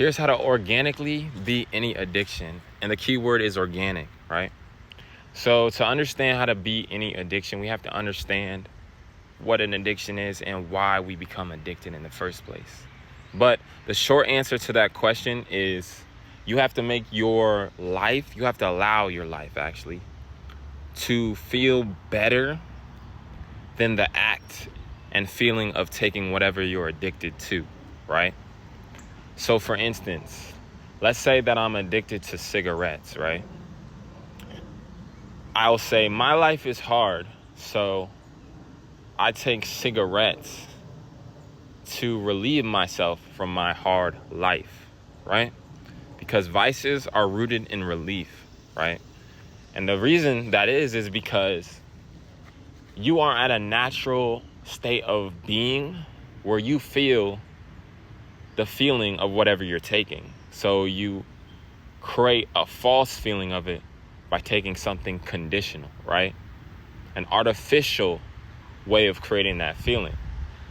Here's how to organically beat any addiction. And the key word is organic, right? So to understand how to beat any addiction, we have to understand what an addiction is and why we become addicted in the first place. But the short answer to that question is you have to make your life, you have to allow your life actually to feel better than the act and feeling of taking whatever you're addicted to, right? So for instance, let's say that I'm addicted to cigarettes, right? I'll say my life is hard, so I take cigarettes to relieve myself from my hard life, right? Because vices are rooted in relief, right? And the reason that is because you are at a natural state of being where you feel the feeling of whatever you're taking. So you create a false feeling of it by taking something conditional, right? An artificial way of creating that feeling.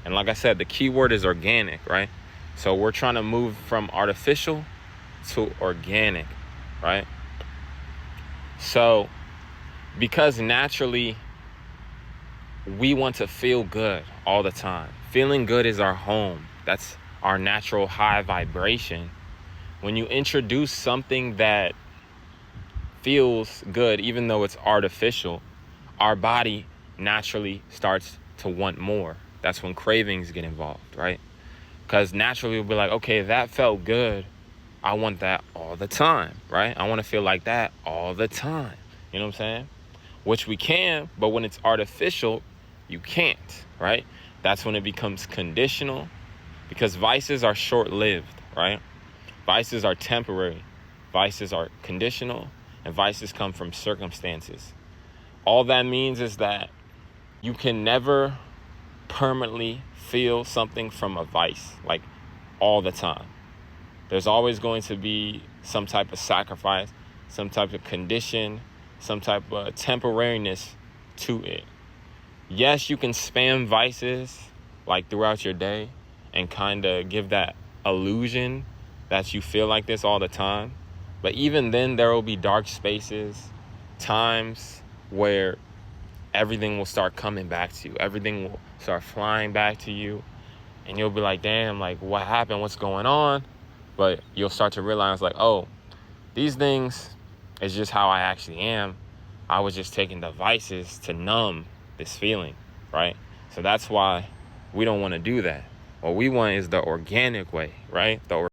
And like I said, the key word is organic, right? So we're trying to move from artificial to organic, right? So because naturally we want to feel good all the time. Feeling good is our home. That's our natural high vibration. When you introduce something that feels good, even though it's artificial, our body naturally starts to want more. That's when cravings get involved, right? Because naturally we'll be like, okay, that felt good. I want that all the time, right? I want to feel like that all the time. You know what I'm saying? Which we can, but when it's artificial, you can't, right? That's when it becomes conditional, because vices are short-lived, right? Vices are temporary. Vices are conditional, and vices come from circumstances. All that means is that you can never permanently feel something from a vice, like all the time. There's always going to be some type of sacrifice, some type of condition, some type of temporariness to it. Yes, you can spam vices like throughout your day and kind of give that illusion that you feel like this all the time. But even then, there will be dark spaces, times where everything will start coming back to you. Everything will start flying back to you. And you'll be like, damn, like what happened? What's going on? But you'll start to realize like, oh, these things is just how I actually am. I was just taking the vices to numb this feeling, right? So that's why we don't want to do that. What we want is the organic way, right?